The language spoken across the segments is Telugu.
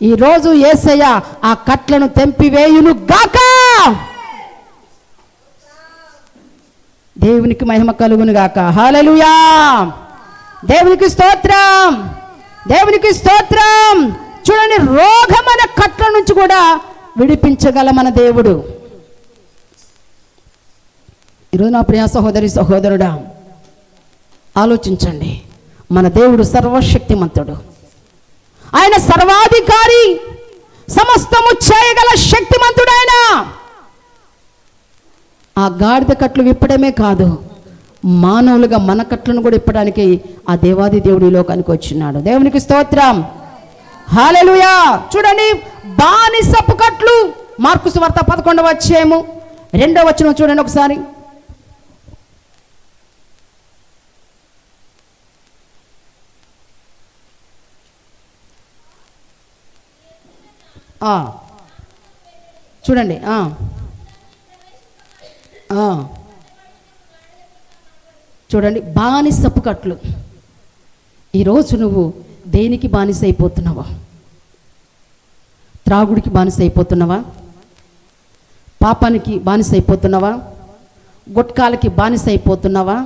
ఈరోజు యేసయ్య ఆ కట్లను తెంపివేయును గాక. దేవునికి మహిమ కలుగును గాక. హల్లెలూయా. దేవునికి స్తోత్రం, దేవునికి స్తోత్రం. చూడండి, రోగమైన కట్ల నుంచి కూడా విడిపించగల మన దేవుడు. ఈరోజు నా ప్రియ సహోదరి సహోదరుడా, ఆలోచించండి. మన దేవుడు సర్వశక్తిమంతుడు, ఆయన సర్వాధికారి, సమస్తము చేయగల శక్తిమంతుడైన. ఆ గాడిద కట్లు విప్పడమే కాదు, మానవులుగా మన కట్లను కూడా ఇప్పడానికి ఆ దేవాది దేవుడు ఈ లోకానికి వచ్చినాడు. దేవునికి స్తోత్రం, హల్లెలూయా. చూడండి, బానిసపు కట్లు. మార్కు సువార్త 11వ అధ్యాయము 2వ వచనం చూడండి ఒకసారి. చూడండి, చూడండి, బానిసపు కట్లు. ఈరోజు నువ్వు దేనికి బానిస అయిపోతున్నావా? త్రాగుడికి బానిస అయిపోతున్నావా? పాపానికి బానిస అయిపోతున్నావా? గుట్కాలకి బానిస అయిపోతున్నావా?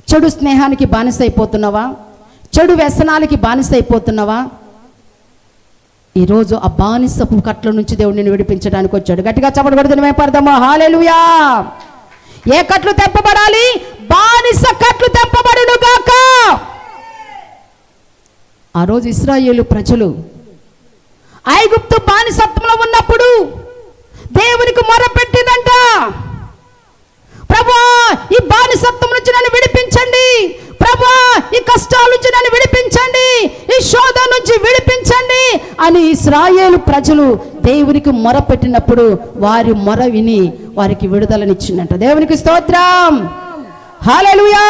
చెడు స్నేహానికి బానిస అయిపోతున్నావా? చెడు వ్యసనాలకి బానిస అయిపోతున్నావా? ఈరోజు ఆ బానిసపు కట్ల నుంచి దేవుడు నిన్ను విడిపించడానికి వచ్చాడు. గట్టిగా చప్పట్లు కొడుతూ మేపడదామా? హల్లెలూయా. ఏ కట్లు తెంపబడాలి? బానిస కట్లు తెంపబడును గాక. ఆ రోజు ఇశ్రాయేలు ప్రజలు ఐగుప్తు బానిసత్వంలో ఉన్నప్పుడు దేవునికి మొరపెట్టిందంట, ప్రభువా ఈ బానిసత్వం నుంచి నన్ను విడిపించండి, ప్రభువా ఈ కష్టాల నుంచి నన్ను విడిపించండి, ఈ శోధన నుంచి విడిపించండి అని ఇశ్రాయేలు ప్రజలు దేవునికి మొరపెట్టినప్పుడు వారి మొర విని వారికి విడుదలనిచ్చిందంట. దేవునికి స్తోత్రం, హల్లెలూయా.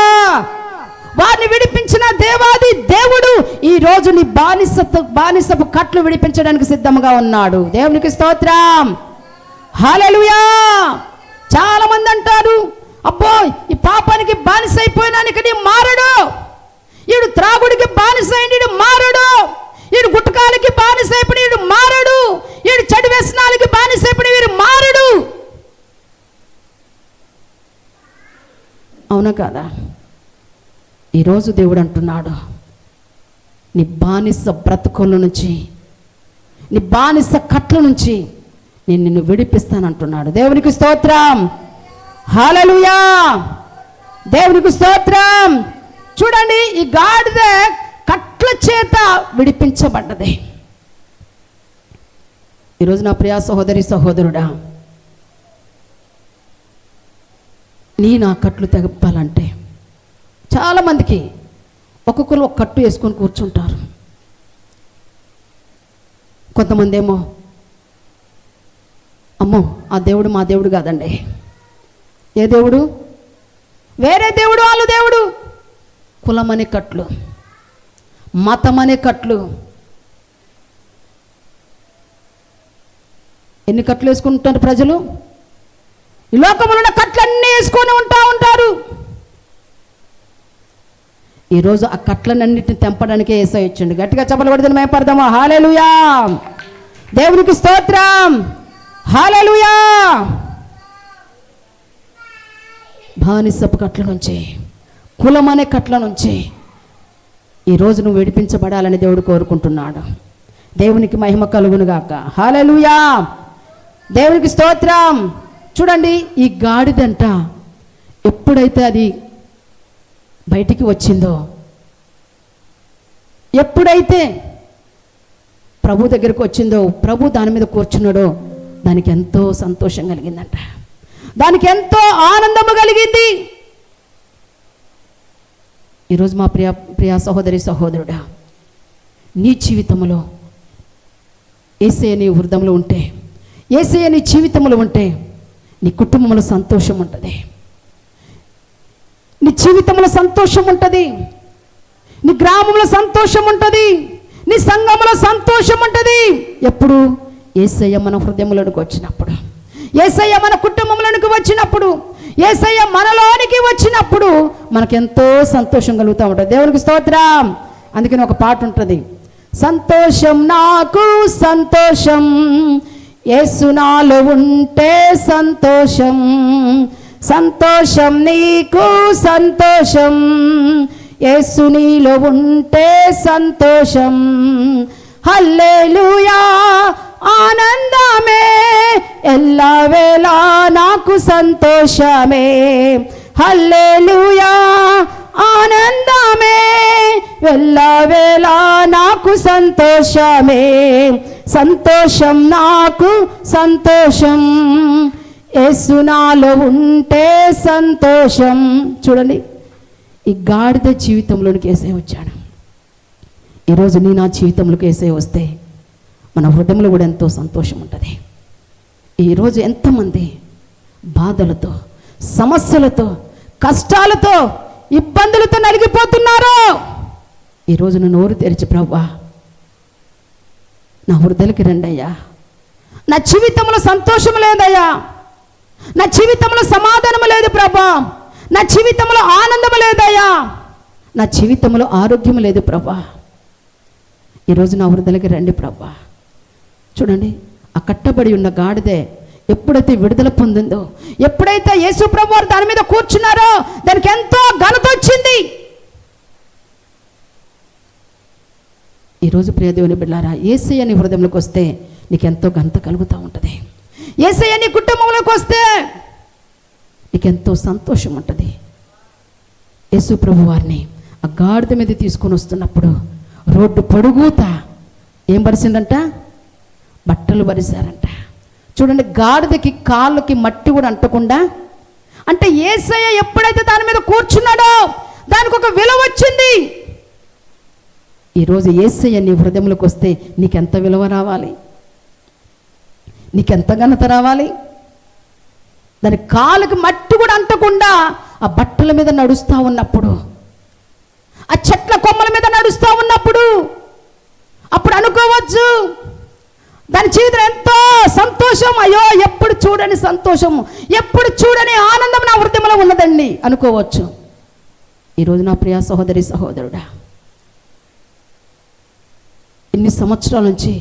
వారిని విడిపించిన దేవాది దేవుడు ఈ రోజు నీ బానిసపు కట్లు విడిపించడానికి సిద్ధంగా ఉన్నాడు. దేవునికి స్తోత్రం, హల్లెలూయా. చాలా మంది అంటారు, అబ్బో ఈ పాపానికి బానిస అయిపోయినానికి నీ మారడు, ఈడు త్రాగుడికి బానిస అయిన మారడు, ఈడు గుట్టకాలకి బానిస అయిపోయి వీడు మారడు, ఈడు చెడు వ్యసనాలకి బానిస అయిపోయి వీడు మారడు. అవునా కాదా? ఈరోజు దేవుడు అంటున్నాడు, నీ బానిస బ్రతుకుల నుంచి, నీ బానిస కట్ల నుంచి నేను నిన్ను విడిపిస్తానంటున్నాడు. దేవునికి స్తోత్రం, హల్లెలూయా. దేవునికి స్తోత్రం. చూడండి, ఈ గాడిద కట్ల చేత విడిపించబడ్డది. ఈరోజు నా ప్రియ సహోదరి సహోదరుడా, నా కట్లు తెగపాలంటే చాలామందికి ఒక్కొక్కరు ఒక కట్టు వేసుకొని కూర్చుంటారు. కొంతమంది ఏమో, అమ్మో ఆ దేవుడు మా దేవుడు కాదండి. ఏ దేవుడు? వేరే దేవుడు, వాళ్ళ దేవుడు. కులం అనే కట్లు, మతం అనే కట్లు. ఎన్ని కట్లు వేసుకుంటారు ప్రజలు? ఈ లోకంలో ఉన్న కట్లన్నీ వేసుకొని ఉంటారు. ఈరోజు ఆ కట్లన్నింటిని తెంపడానికే యేసయ్య వచ్చిండు. గట్టిగా చప్పట్లు కొడుతూ మేపడదామా? హల్లెలూయా. దేవునికి స్తోత్రం, హల్లెలూయా. బానిసపు కట్ల నుంచి, కులం అనే కట్ల నుంచి ఈరోజు నువ్వు విడిపించబడాలని దేవుడు కోరుకుంటున్నాడు. దేవునికి మహిమ కలుగును గాక. హల్లెలూయా. దేవునికి స్తోత్రం. చూడండి, ఈ గాడిదంట ఎప్పుడైతే అది బయటికి వచ్చిందో, ఎప్పుడైతే ప్రభు దగ్గరికి వచ్చిందో, ప్రభు దాని మీద కూర్చున్నాడో, దానికి ఎంతో సంతోషం కలిగిందంట, దానికి ఎంతో ఆనందము కలిగింది. ఈరోజు మా ప్రియ సహోదరి సహోదరుడా, నీ జీవితంలో యేసయ్య నీ హృదయంలో ఉంటే, యేసయ్య నీ జీవితంలో ఉంటే నీ కుటుంబంలో సంతోషం ఉంటుంది, నీ జీవితంలో సంతోషం ఉంటుంది, నీ గ్రామంలో సంతోషం ఉంటుంది, నీ సంఘంలో సంతోషం ఉంటుంది. ఎప్పుడు? యేసయ్య మన హృదయంలోనికి వచ్చినప్పుడు, యేసయ్య మన కుటుంబంలోనికి వచ్చినప్పుడు, యేసయ్య మనలోనికి వచ్చినప్పుడు మనకెంతో సంతోషం కలుగుతూ ఉంటుంది. దేవునికి స్తోత్రం. అందుకని ఒక పాట ఉంటుంది, సంతోషం నాకు సంతోషం, యేసు నాలో ఉంటే సంతోషం. సంతోషం నీకు సంతోషం, యేసు నీలో ఉంటే సంతోషం. హల్లెలూయా ఆనందమే, ఎల్లవేళ నాకు సంతోషమే. హల్లెలూయా ఆనందమే, ఎల్లవేళ నాకు సంతోషమే. సంతోషం నాకు సంతోషం, యేసు నాలో ఉంటే సంతోషం. చూడండి, ఈ గాడిద జీవితంలోనికి యేసయ్య వచ్చాడు. ఈరోజు నీ నా జీవితంలోకి యేసయ్య వస్తే మన హృదయంలో కూడా ఎంతో సంతోషం ఉంటుంది. ఈరోజు ఎంతమంది బాధలతో, సమస్యలతో, కష్టాలతో, ఇబ్బందులతో నలిగిపోతున్నారో ఈరోజు నువ్వు నోరు తెరిచి, ప్రభువా నా హృదయకి రండయ్యా, నా జీవితంలో సంతోషం లేదయ్యా, నా జీవితంలో సమాధానం లేదు ప్రభా, నా జీవితంలో ఆనందం లేదయ్యా, నా జీవితంలో ఆరోగ్యం లేదు ప్రభా, ఈరోజు నా హృదయకి రండి ప్రభా. చూడండి, ఆ కట్టబడి ఉన్న గాడిదే ఎప్పుడైతే విడుదల పొందిందో, ఎప్పుడైతే యేసు ప్రభు వారు దాని మీద కూర్చున్నారో దానికి ఎంతో ఘనత వచ్చింది. ఈరోజు ప్రియ దేవుని బిడ్డలారా, యేసయ్య నీ హృదయంలోకి వస్తే నీకు ఎంతో ఘనత కలుగుతూ ఉంటుంది. యేసయ్య నీ కుటుంబంలోకి వస్తే నీకెంతో సంతోషం ఉంటుంది. యేసు ప్రభు వారిని ఆ గాడిద మీద తీసుకొని వస్తున్నప్పుడు రోడ్డు పొడుగుతా ఏం పరిచిందంట? బట్టలు పరిచారంట. చూడండి, గాడిదకి కాళ్ళకి మట్టి కూడా అంటకుండా, అంటే యేసయ్య ఎప్పుడైతే దాని మీద కూర్చున్నాడో దానికి ఒక విలువ వచ్చింది. ఈరోజు యేసయ్య నీ హృదయంలోకి వస్తే నీకెంత విలువ రావాలి, నీకెంత ఘనత రావాలి. దాని కాళ్ళకి మట్టి కూడా అంటకుండా ఆ బట్టల మీద నడుస్తూ ఉన్నప్పుడు, ఆ చెట్ల కొమ్మల మీద నడుస్తూ ఉన్నప్పుడు అప్పుడు అనుకోవచ్చు దాని జీవితం ఎంతో సంతోషం, అయ్యో ఎప్పుడు చూడని సంతోషం, ఎప్పుడు చూడని ఆనందం నా హృదయంలో ఉన్నదండి అనుకోవచ్చు. ఈరోజు నా ప్రియ సహోదరి సహోదరుడా, ఇన్ని సంవత్సరాల నుంచి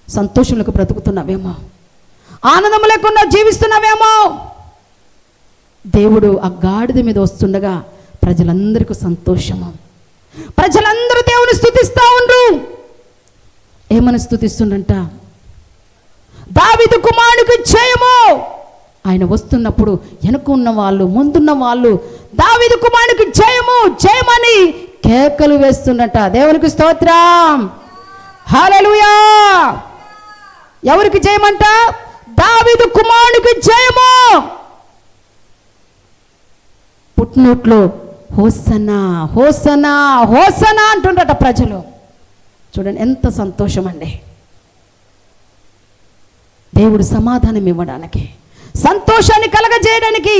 సంతోషంలోకి బ్రతుకుతున్నావేమో, ఆనందం లేకుండా జీవిస్తున్నావేమో. దేవుడు ఆ గాడిద మీద వస్తుండగా ప్రజలందరికీ సంతోషము, ప్రజలందరూ దేవుని స్తుతిస్తూ ఉండ్రు. ఏమని స్తుతిస్తుండంట? దావీదు కుమారునికి జయము. ఆయన వస్తున్నప్పుడు వెనుక ఉన్న వాళ్ళు, ముందున్న వాళ్ళు దావీదు కుమారునికి జయము జయమని కేకలు వేస్తుండట. దేవునికి స్తోత్రం, హల్లెలూయా. ఎవరికి జయమంట? దావీదు కుమారునికి జయము. పుట్టినోట్లో హోసన్నా హోసన్నా హోసన్నా అంటుండట ప్రజలు. చూడండి ఎంత సంతోషం అండి. దేవుడు సమాధానం ఇవ్వడానికి, సంతోషాన్ని కలగజేయడానికి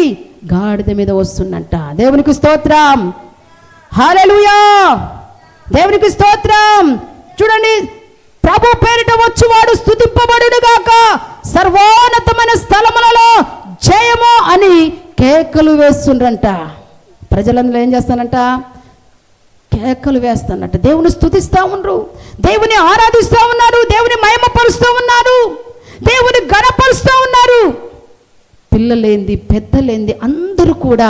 గాడిద మీద వస్తుందంట. దేవునికి స్తోత్రం, హల్లెలూయా, దేవునికి స్తోత్రం. చూడండి, ప్రభు పేరిట వచ్చువాడు స్తుతింపబడును గాక, సర్వోన్నతమైన స్థలములలో జయము అని కేకలు వేస్తుండ్రంట. ప్రజలందరూ ఏం చేస్తానంట? కేకలు వేస్తానంట. దేవుని స్తుతిస్తూ ఉన్నారు, దేవుని ఆరాధిస్తూ ఉన్నారు, దేవుని మహిమపరుస్తూ ఉన్నారు, దేవుని ఘనపరుస్తూ ఉన్నారు. పిల్లలేంది పెద్దలేంది అందరూ కూడా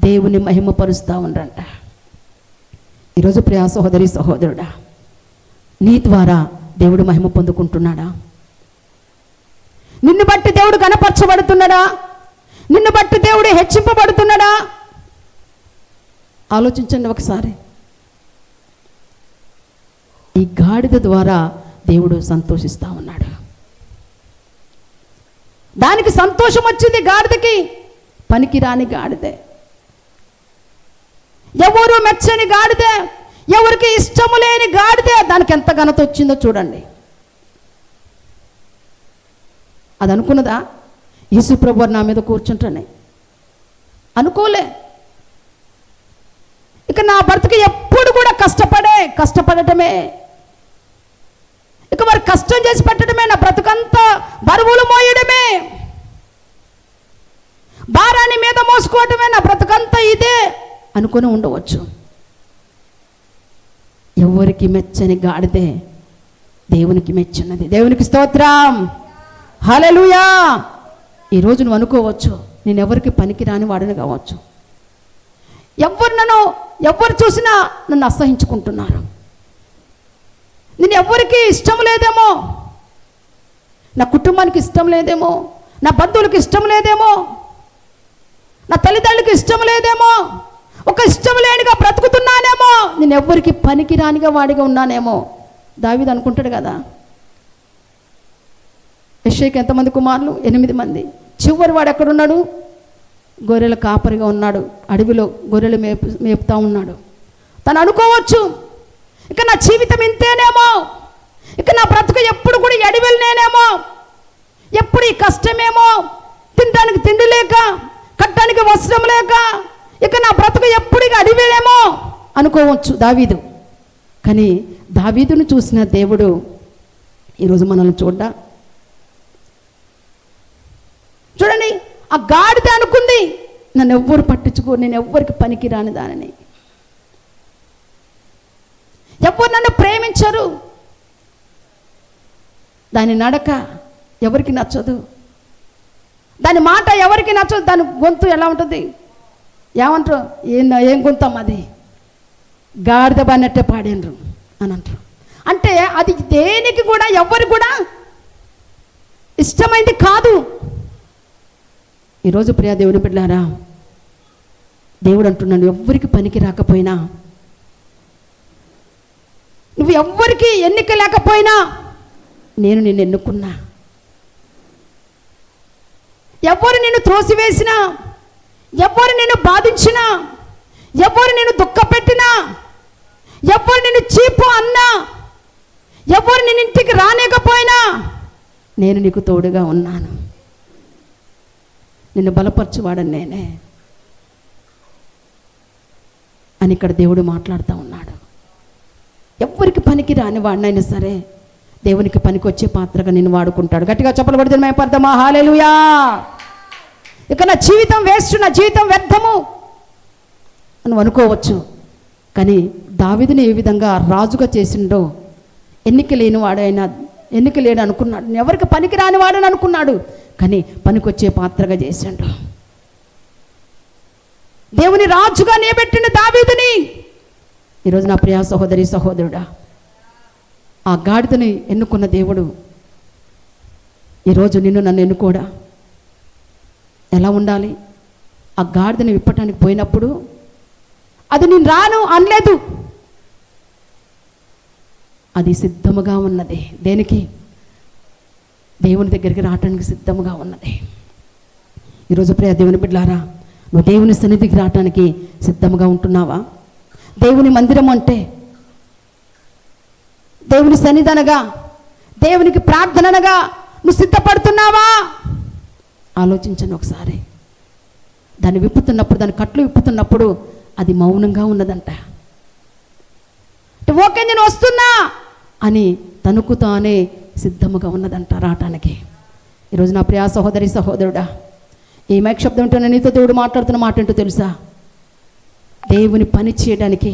దేవుని మహిమపరుస్తూ ఉన్నారంట. ఈరోజు ప్రియ సహోదరి సహోదరుడా, నీ ద్వారా దేవుడు మహిమ పొందుకుంటున్నాడా? నిన్ను బట్టి దేవుడు ఘనపరచబడుతున్నాడా? నిన్ను బట్టి దేవుడు హెచ్చింపబడుతున్నాడా? ఆలోచించండి ఒకసారి. ఈ గాడిద ద్వారా దేవుడు సంతోషిస్తూ ఉన్నాడు. దానికి సంతోషం వచ్చింది గాడిదకి. పనికి రాని గాడిదే, ఎవరు మెచ్చని గాడిదే, ఎవరికి ఇష్టము లేని గాడిదే, దానికి ఎంత ఘనత వచ్చిందో చూడండి. అది అనుకున్నదా యేసు ప్రభువు నా మీద కూర్చుంటానే? అనుకోలే. ఇక నా భర్తకి ఎప్పుడు కూడా కష్టపడటమే, ఇక మరి కష్టం చేసి పెట్టడమే, నా బ్రతుకంతా బరువులు మోయడమే, భారాన్ని మీద మోసుకోవటమే, నా బ్రతుకంతా ఇదే అనుకొని ఉండవచ్చు. ఎవరికి మెచ్చని గాడిదే దేవునికి మెచ్చున్నది. దేవునికి స్తోత్రం, హల్లెలూయా. ఈరోజు నువ్వు అనుకోవచ్చు, నేను ఎవరికి పనికి రాని వాడిని కావచ్చు, ఎవరు చూసినా నన్ను అసహించుకుంటున్నారు, నేను ఎవరికి ఇష్టం లేదేమో, నా కుటుంబానికి ఇష్టం లేదేమో, నా బంధువులకు ఇష్టం లేదేమో, నా తల్లిదండ్రులకు ఇష్టం లేదేమో, ఒక ఇష్టం లేనిగా బ్రతుకుతున్నానేమో, నేను ఎవ్వరికి పనికి రానిగా వాడిగా ఉన్నానేమో. దావీదు అనుకుంటాడు కదా. యెషయాకి ఎంతమంది కుమారులు? 8 మంది. చివరి వాడు ఎక్కడున్నాడు? గొర్రెల కాపరిగా ఉన్నాడు, అడవిలో గొర్రెలు మేపుతా ఉన్నాడు. తను అనుకోవచ్చు, ఇక నా జీవితం ఇంతేనేమో, ఇక నా బ్రతుకు ఎప్పుడు కూడా అడవిలోనేమో, ఎప్పుడు ఈ కష్టమేమో, తినడానికి తిండి లేక, కట్టడానికి వస్త్రం లేక, ఇక నా బ్రతుకు ఎప్పుడు ఇక అడవిలేమో అనుకోవచ్చు దావీదు. కానీ దావీదును చూసిన దేవుడు ఈరోజు మనల్ని చూడండి, ఆ గాడిద అనుకుంది, నన్ను ఎవ్వరు పట్టించుకో, నేను ఎవ్వరికి పనికి రాని దానిని, ఎవ్వరు నన్ను ప్రేమించరు, దాని నడక ఎవరికి నచ్చదు, దాని మాట ఎవరికి నచ్చదు, దాని గొంతు ఎలా ఉంటుంది, ఏమంటారు, ఏం గొంతం అది, గాడిద బాన్నట్టే పాడేండ్రు అని అంటారు. అంటే అది దేనికి కూడా ఎవరు కూడా ఇష్టమైంది కాదు. ఈరోజు ప్రియా దేవుని బిడ్డలారా, దేవుడు అంటున్నాను, ఎవ్వరికి పనికి రాకపోయినా, నువ్వు ఎవ్వరికి ఎన్నిక లేకపోయినా నేను నిన్ను ఎన్నుకున్నా. ఎవరు నిన్ను త్రోసివేసినా, ఎవరు నిన్ను బాధించినా, ఎవరు నిన్ను దుఃఖపెట్టినా, ఎవరు నిన్ను చీపు అన్నా, ఎవరు నిన్ను ఇంటికి రాలేకపోయినా నేను నీకు తోడుగా ఉన్నాను, నిన్ను బలపరచువాడని నేనే అని ఇక్కడ దేవుడు మాట్లాడుతూ ఉన్నాడు. ఎవరికి పనికి రాని వాడినైనా సరే దేవునికి పనికి వచ్చే పాత్రగా నేను వాడుకుంటాడు. గట్టిగా చప్పలు కొడితే మేము పడతామా? హల్లెలూయా. ఇక నా జీవితం వేస్ట్, నా జీవితం వ్యర్థము అని అనుకోవచ్చు. కానీ దావీదుని ఏ విధంగా రాజుగా చేసిండో, ఎన్నిక లేని వాడైనా, ఎన్నిక లేడు అనుకున్నాడు, ఎవరికి పనికి రాని వాడని అనుకున్నాడు, కానీ పనికొచ్చే పాత్రగా చేశాడు. దేవుని రాజుగా నిలబెట్టిన దావీదుని ఈరోజు నా ప్రియ సహోదరి సహోదరుడా, ఆ గాడిదని ఎన్నుకున్న దేవుడు ఈరోజు నిన్ను నన్ను ఎన్నుకోడా. ఎలా ఉండాలి? ఆ గాడిదని విప్పటానికి పోయినప్పుడు అది నేను రాను అనలేదు, అది సిద్ధముగా ఉన్నది. దేనికి? దేవుని దగ్గరికి రావటానికి సిద్ధముగా ఉన్నది. ఈరోజు ప్రియ దేవుని బిడ్డలారా, నువ్వు దేవుని సన్నిధికి రావటానికి సిద్ధముగా ఉంటున్నావా? దేవుని మందిరం అంటే దేవుని సన్నిధనగా, దేవునికి ప్రార్థనగా నువ్వు సిద్ధపడుతున్నావా? ఆలోచించండి ఒకసారి. దాన్ని విప్పుతున్నప్పుడు, దాని కట్లు విప్పుతున్నప్పుడు అది మౌనంగా ఉన్నదంట. ఓకే నేను వస్తున్నా అని తనకు తానే సిద్ధముగా ఉన్నదంట రావటానికి. ఈరోజు నా ప్రియ సహోదరి సహోదరుడా, ఈ మైక్ శబ్దం ఉంటే నీతో దేవుడు మాట్లాడుతున్న మాట ఏంటో తెలుసా? దేవుని పని చేయడానికి,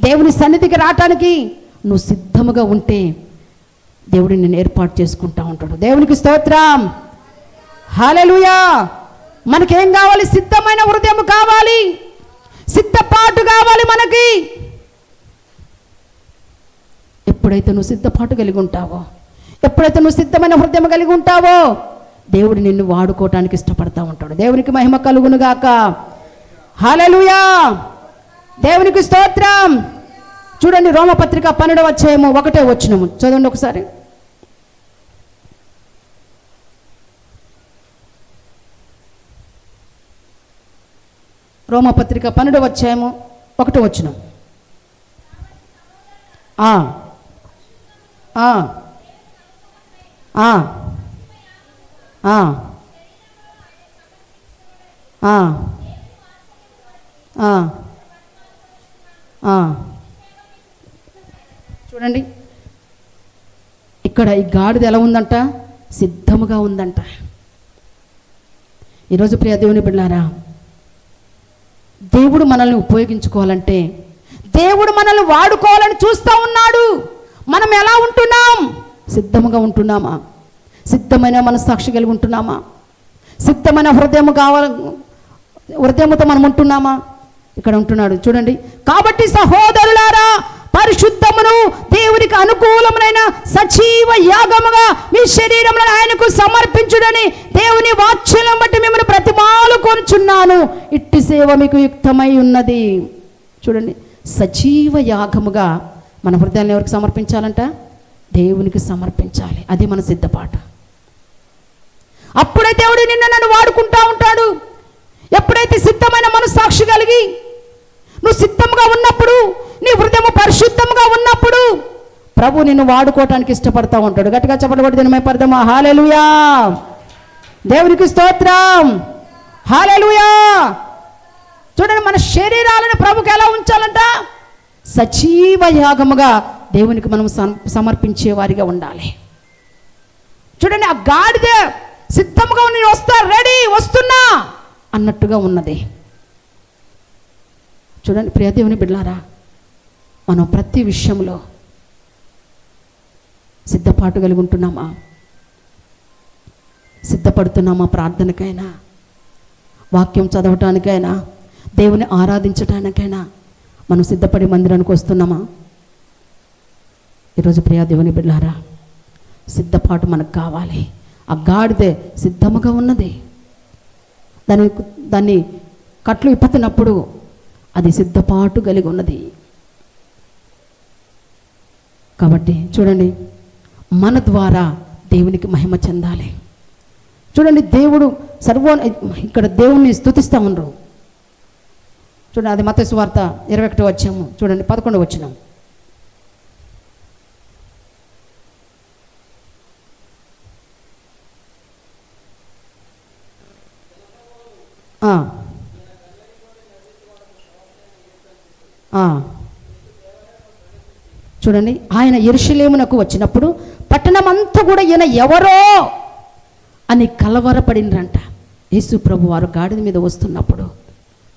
దేవుని సన్నిధికి రావటానికి నువ్వు సిద్ధముగా ఉంటే దేవుడు నిన్ను ఏర్పాటు చేసుకుంటా ఉంటాడు. దేవునికి స్తోత్రం, హల్లెలూయా. మనకేం కావాలి? సిద్ధమైన హృదయం కావాలి, సిద్ధపాటు కావాలి మనకి. ఎప్పుడైతే నువ్వు సిద్ధపాటు కలిగి ఉంటావో, ఎప్పుడైతే నువ్వు సిద్ధమైన హృదయం కలిగి ఉంటావో, దేవుడు నిన్ను వాడుకోవటానికి ఇష్టపడతా ఉంటాడు. దేవునికి మహిమ కలుగును గాక. హల్లెలూయా, దేవునికి స్తోత్రం. చూడండి, రోమపత్రిక 12వ అధ్యాయము 1వ వచనము చదవండి ఒకసారి. రోమపత్రిక 12వ అధ్యాయము 1వ వచనం. చూడండి, ఇక్కడ ఈ గాడిద ఎలా ఉందంట? సిద్ధముగా ఉందంట. ఈరోజు ప్రియ దేవుని బిడ్డలారా, దేవుడు మనల్ని ఉపయోగించుకోవాలంటే, దేవుడు మనల్ని వాడుకోవాలని చూస్తూ ఉన్నాడు. మనం ఎలా ఉంటున్నాం? సిద్ధముగా ఉంటున్నామా? సిద్ధమైన మనస్సాక్షి కలిగి ఉంటున్నామా? సిద్ధమైన హృదయముతో మనం ఉంటున్నామా? ఇక్కడ ఉంటున్నాడు చూడండి. కాబట్టి సహోదరులారా, పరిశుద్ధమును దేవునికి అనుకూలమైన సజీవ యాగముగా మీ శరీరములను ఆయనకు సమర్పించుడని దేవుని వాక్యం బట్టి మిమ్మల్ని ప్రతిమాలు కోరుచున్నాను. ఇట్టి సేవ మీకు యుక్తమై ఉన్నది. చూడండి, సజీవ యాగముగా మన హృదయాన్ని ఎవరికి సమర్పించాలంట? దేవునికి సమర్పించాలి. అది మన సిద్ధపాటు. అప్పుడే దేవుడు నిన్ను నన్ను వాడుకుంటా ఉంటాడు. ఎప్పుడైతే సిద్ధమైన మనస్సాక్షి కలిగి నువ్వు సిద్ధంగా ఉన్నప్పుడు, నీ హృదయం పరిశుద్ధంగా ఉన్నప్పుడు ప్రభు నిన్ను వాడుకోవటానికి ఇష్టపడతా ఉంటాడు. గట్టిగా చెప్పబడి దినమే పడదామా? హల్లెలూయా, దేవునికి స్తోత్రం, హల్లెలూయా. చూడండి, మన శరీరాలను ప్రభుకి ఎలా ఉంచాలంట? సజీవ యాగముగా దేవునికి మనం సమర్పించే వారిగా ఉండాలి. చూడండి, ఆ గాడిద సిద్ధంగా నేను వస్తా, రెడీ, వస్తున్నా అన్నట్టుగా ఉన్నది. చూడండి ప్రియ దేవుని బిడ్డలారా, మనం ప్రతి విషయంలో సిద్ధపాటు కలిగి ఉంటున్నామా? సిద్ధపడుతున్నామా? ప్రార్థనకైనా, వాక్యం చదవటానికైనా, దేవుని ఆరాధించటానికైనా మనం సిద్ధపడి మందిరానికి వస్తున్నామా? ఈరోజు ప్రియ దేవుని బిడ్డలారా, సిద్ధపాటు మనకు కావాలి. ఆ గాడిదే సిద్ధముగా ఉన్నది. దాన్ని కట్లు ఇప్పుతున్నప్పుడు అది సిద్ధపాటు కలిగి ఉన్నది. కాబట్టి చూడండి, మన ద్వారా దేవునికి మహిమ చెందాలి. చూడండి, దేవుడు ఇక్కడ దేవుణ్ణి స్తుతిస్తూ ఉండరు. చూడండి, అది మత్తయి సువార్త 21వ అధ్యాయము చూడండి 11వ వచనం. చూడండి, ఆయన యెరూషలేమునకు వచ్చినప్పుడు పట్టణమంతా కూడా ఈయన ఎవరో అని కలవరపడినరంట. యేసు ప్రభు వారు గాడిద మీద వస్తున్నప్పుడు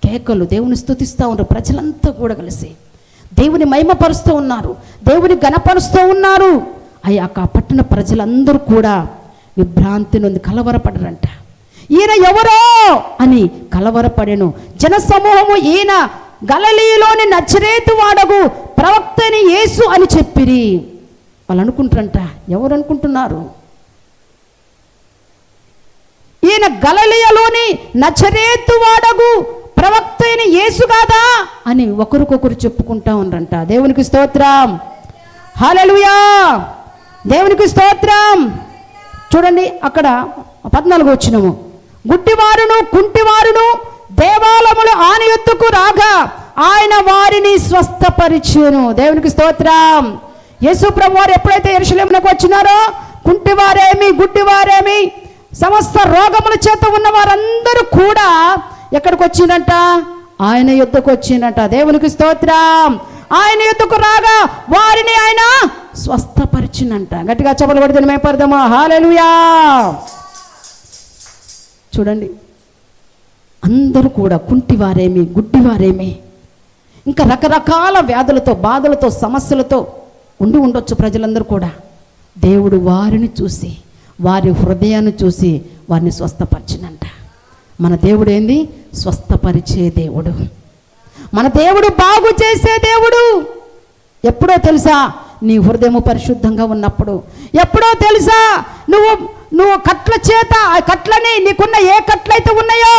కేకలు, దేవుని స్తుతిస్తూ ఉన్నారు. ప్రజలంతా కూడా కలిసి దేవుని మహిమపరుస్తూ ఉన్నారు, దేవుని ఘనపరుస్తూ ఉన్నారు. ఆ పట్టణ ప్రజలందరూ కూడా విభ్రాంతి నుండి కలవరపడరంట. ఈయన ఎవరో అని కలవరపడెను. జనసమూహము ఈయన గలిలయలోని నజరేతు వాడగు ప్రవక్తని యేసు అని చెప్పిరి. వాళ్ళు అనుకుంటారంట, ఎవరు అనుకుంటున్నారు? ఈయన గలిలయలోని నజరేతు వాడగు ప్రవక్త అయిన యేసు కాదా అని ఒకరికొకరు చెప్పుకుంటా ఉన్నారంట. దేవునికి స్తోత్రం, హల్లెలూయా, దేవునికి స్తోత్రం. చూడండి, అక్కడ 14వ వచనము. గుడ్డివారును కుంటివారును దేవాలయములు ఆయన యొద్దకు రాగా ఆయన వారిని స్వస్థపరిచెను. దేవునికి స్తోత్రం. యేసు ప్రభు వారు ఎప్పుడైతే యెరూషలేమునకు వచ్చినారో, కుంటివారేమి, గుడ్డివారేమి, సమస్త రోగముల చేత ఉన్న వారందరూ కూడా ఎక్కడికి వచ్చిందంట? ఆయన యొద్దకు వచ్చిందంట. దేవునికి స్తోత్రం. ఆయన యొద్దకు రాగా వారిని ఆయన స్వస్థపరిచినంట. గట్టిగా చెప్పలు పడితే మేపడదామా? హల్లెలూయా. చూడండి, అందరూ కూడా కుంటివారేమి, గుడ్డివారేమి, ఇంకా రకరకాల వ్యాధులతో, బాధలతో, సమస్యలతో ఉండొచ్చు ప్రజలందరూ కూడా. దేవుడు వారిని చూసి, వారి హృదయాన్ని చూసి వారిని స్వస్థపరిచినంట. మన దేవుడు ఏంది? స్వస్థపరిచే దేవుడు. మన దేవుడు బాగు చేసే దేవుడు. ఎప్పుడో తెలుసా? నీ హృదయము పరిశుద్ధంగా ఉన్నప్పుడు. ఎప్పుడో తెలుసా? నువ్వు కట్ల చేత, ఆ కట్లని, నీకున్న ఏ కట్లయితే ఉన్నాయో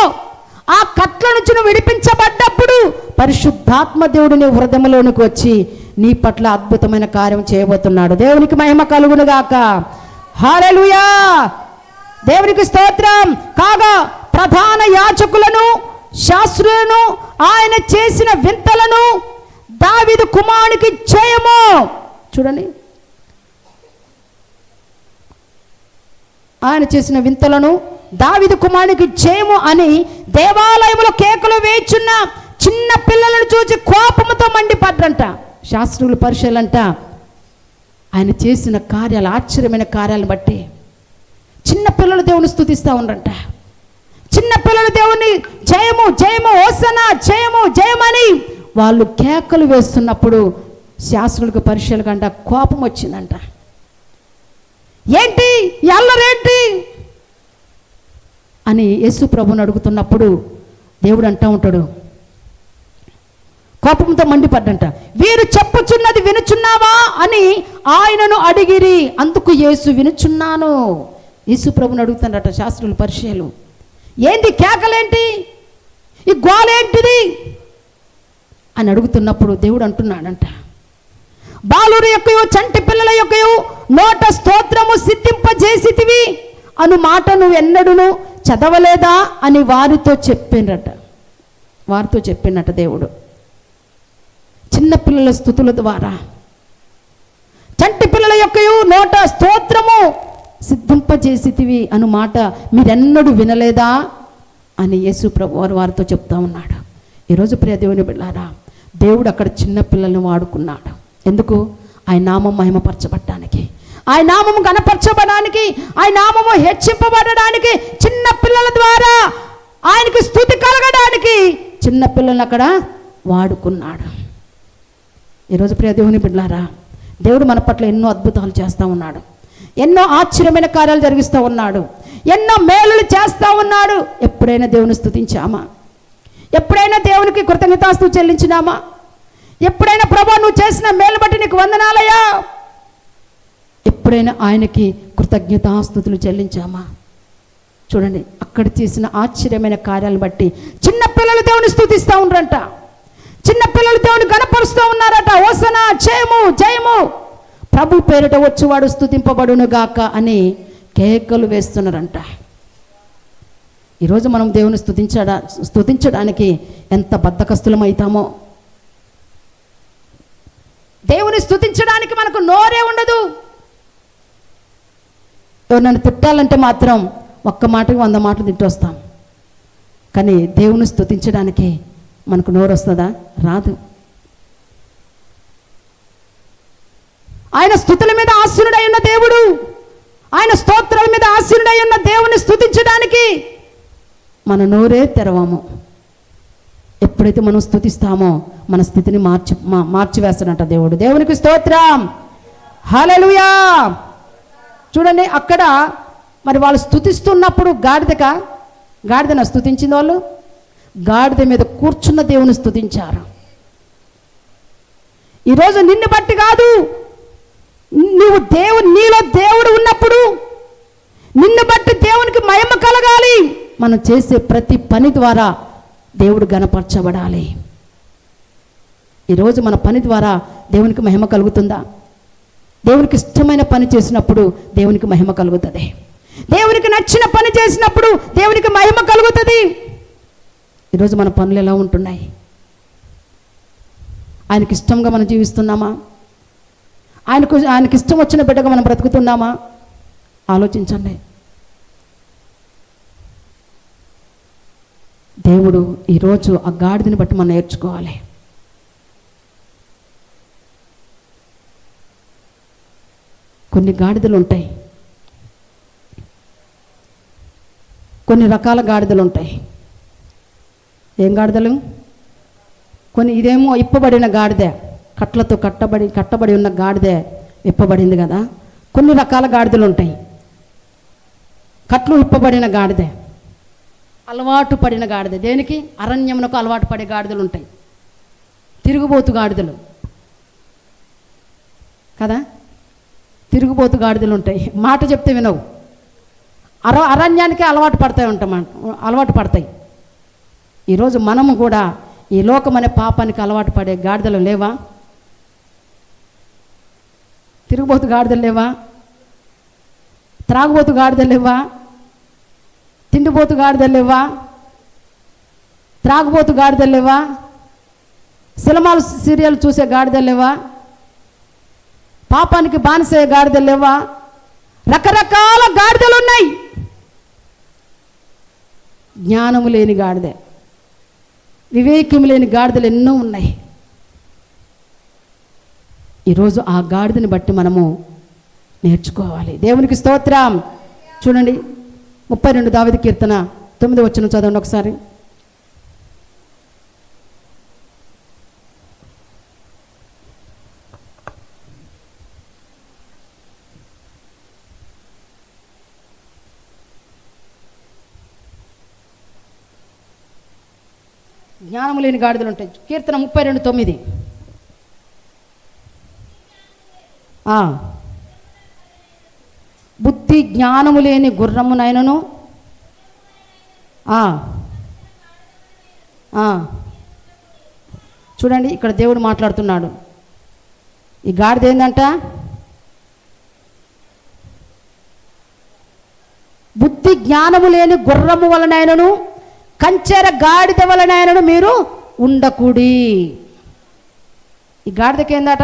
ఆ కట్ల నుంచి నువ్వు విడిపించబడ్డప్పుడు పరిశుద్ధాత్మ దేవుడు నీ హృదయంలోనికి వచ్చి నీ పట్ల అద్భుతమైన కార్యం చేయబోతున్నాడు. దేవునికి మహిమ కలుగును గాక. హల్లెలూయా, దేవునికి స్తోత్రం. కాగా ప్రధాన యాజకులను, శాస్త్రులను ఆయన చేసిన వింతలను దావీదు కుమారునికి చేయము. చూడండి, ఆయన చేసిన వింతలను దావీదు కుమారునికి చేయము అని దేవాలయంలో కేకలు వేయుచున్న చిన్న పిల్లలను చూసి కోపముతో మండిపడ్డంట. శాస్త్రులు, పరిశీలంట ఆయన చేసిన కార్యాలు, ఆశ్చర్యమైన కార్యాలను బట్టి చిన్న పిల్లలు దేవుని స్తుతిస్తూ ఉన్నారంట. చిన్న పిల్లలు దేవుని జయము, జయము, హోసన్నా, జయము, జయమని వాళ్ళు కేకలు వేస్తున్నప్పుడు శాస్త్రులకు పరిచయాలకంట కోపం వచ్చిందంట. ఏంటి ఎల్లరేంటి అని యేసు ప్రభుని అడుగుతున్నప్పుడు దేవుడు అంటూ ఉంటాడు, కోపంతో మండిపడ్డంట, వీరు చెప్పుచున్నది వినుచున్నావా అని ఆయనను అడిగిరి. అందుకు యేసు వినుచున్నాను. యేసు ప్రభుని అడుగుతాడట శాస్త్రులు పరిచయాలు, ఏంటి కేకలేంటి, ఈ గోలేంటిది అని అడుగుతున్నప్పుడు దేవుడు అంటున్నాడంట, బాలుర యొక్కయు చంటి పిల్లల యొక్కయు నోట స్తోత్రము సిద్ధింపజేసితివి అను మాట నువ్వు ఎన్నడూను చదవలేదా అని వారితో చెప్పిండట దేవుడు. చిన్నపిల్లల స్తుతుల ద్వారా చంటి పిల్లల యొక్కయు నోట స్తోత్రము సిద్ధింపజేసితివి అను మాట మీరెన్నడూ వినలేదా అని యేసు ప్రభు వారితో చెప్తా ఉన్నాడు. ఈరోజు ప్రియ దేవుని బిడ్డలారా, దేవుడు అక్కడ చిన్నపిల్లల్ని వాడుకున్నాడు. ఎందుకు? ఆయన నామం మహిమపరచబడడానికి, ఆయన నామము కనపరచబడడానికి, ఆయన నామము హెచ్చింపబడడానికి, చిన్న పిల్లల ద్వారా ఆయనకి స్తుతి కలగడానికి చిన్న పిల్లల్ని అక్కడ వాడుకున్నాడు. ఈరోజు ప్రియ దేవుని బిడ్డలారా, దేవుడు మన పట్ల ఎన్నో అద్భుతాలు చేస్తూ ఉన్నాడు, ఎన్నో ఆశ్చర్యమైన కార్యాలు జరిగిస్తూ ఉన్నాడు, ఎన్నో మేలులు చేస్తూ ఉన్నాడు. ఎప్పుడైనా దేవుని స్తుతించామా? ఎప్పుడైనా దేవునికి కృతజ్ఞతాస్తుతి చెల్లించినామా? ఎప్పుడైనా ప్రభా నువ్వు చేసిన మేలు బట్టి నీకు వందనాలయ్యా, ఎప్పుడైనా ఆయనకి కృతజ్ఞతాస్తుతులు చెల్లించామా? చూడండి, అక్కడ చేసిన ఆశ్చర్యమైన కార్యాలను బట్టి చిన్న పిల్లలు దేవుని స్తుతిస్తూ ఉన్నారంట, చిన్న పిల్లలు దేవుని గణపరుస్తూ ఉన్నారట. హోసనా, జయము జయము, ప్రభు పేరిట వచ్చువాడు స్తుతింపబడును గాక అని కేకలు వేస్తున్నారంట. ఈరోజు మనం దేవుని స్తుతించడానికి ఎంత బద్ధకస్తులం అవుతామో, దేవుని స్తుతించడానికి మనకు నోరే ఉండదు. ఎవరినన్ను తిట్టాలంటే మాత్రం ఒక్క మాటకి 100 మాటలు తిట్టొస్తాం, కానీ దేవుని స్తుతించడానికి మనకు నోరు వస్తుందా? రాదు. ఆయన స్తుతుల మీద ఆసీనుడై ఉన్న దేవుడు, ఆయన స్తోత్రాల మీద ఆసీనుడై ఉన్న దేవుని స్తుతించడానికి మన నోరే తెరవము. ఎప్పుడైతే మనం స్తుతిస్తామో మన స్థితిని మార్చివేస్తాడంట దేవుడు. దేవునికి స్తోత్రం, హల్లెలూయా. చూడండి, అక్కడ మరి వాళ్ళు స్తుతిస్తున్నప్పుడు గాడిదన స్తుతించిన వాళ్ళు గాడిద మీద కూర్చున్న దేవుని స్తుతించారు. ఈరోజు నిన్ను బట్టి కాదు, నీలో దేవుడు ఉన్నప్పుడు నిన్ను బట్టి దేవునికి మహిమ కలగాలి. మనం చేసే ప్రతి పని ద్వారా దేవుడు గణపరచబడాలి. ఈరోజు మన పని ద్వారా దేవునికి మహిమ కలుగుతుందా? దేవునికి ఇష్టమైన పని చేసినప్పుడు దేవునికి మహిమ కలుగుతుంది. దేవునికి నచ్చిన పని చేసినప్పుడు దేవునికి మహిమ కలుగుతుంది. ఈరోజు మన పనులు ఎలా ఉంటున్నాయి? ఆయనకి ఇష్టంగా మనం జీవిస్తున్నామా? ఆయనకి ఇష్టం వచ్చిన బిడ్డగా మనం బ్రతుకుతున్నామా? ఆలోచించండి. దేవుడు ఈరోజు ఆ గాడిదని బట్టి మనం నేర్చుకోవాలి. కొన్ని గాడిదలు ఉంటాయి, కొన్ని రకాల గాడిదలు ఉంటాయి. ఏం గాడిదలు? కొన్ని ఇదేమో ఇప్పబడిన గాడిదే, కట్లతో కట్టబడి ఉన్న గాడిదే ఇప్పబడింది కదా. కొన్ని రకాల గాడిదలు ఉంటాయి. కట్లు ఇప్పబడిన గాడిదే, అలవాటు పడిన గాడిద. దేనికి? అరణ్యమునకు అలవాటు పడే గాడిదలు ఉంటాయి, తిరుగుబోతు గాడిదలు కదా. తిరుగుబోతు గాడిదలు ఉంటాయి, మాట చెప్తే వినవు, అరణ్యానికి అలవాటు పడతాయి. ఈరోజు మనము కూడా ఈ లోకం అనే పాపానికి అలవాటు పడే గాడిదలు లేవా? తిరుగుబోతు గాడిదలు లేవా? త్రాగుబోతు గాడిదలు లేవా? తిండిపోతు గాడిదలు లేవా? త్రాగుబోతు గాడిదలు లేవా? సినిమాలు సీరియల్ చూసే గాడిదలు లేవా? పాపానికి బానిసే గాడిదలు లేవా? రకరకాల గాడిదలు ఉన్నాయి. జ్ఞానము లేని గాడిద, వివేకము లేని గాడిదలు ఎన్నో ఉన్నాయి. ఈరోజు ఆ గాడిదని బట్టి మనము నేర్చుకోవాలి. దేవునికి స్తోత్రం. చూడండి, 32 దావీదు కీర్తన 9వ వచనం చదవండి ఒకసారి. జ్ఞానము లేని గాడిదలు ఉంటాయి. కీర్తన 32:9. బుద్ధి జ్ఞానము లేని గుర్రమునైనను చూడండి, ఇక్కడ దేవుడు మాట్లాడుతున్నాడు. ఈ గాడిద ఏందంట? బుద్ధి జ్ఞానము లేని గుర్రము వలనైనను కంచెర గాడిద వలనైనను మీరు ఉండకూడి. ఈ గాడిదకి ఏందట?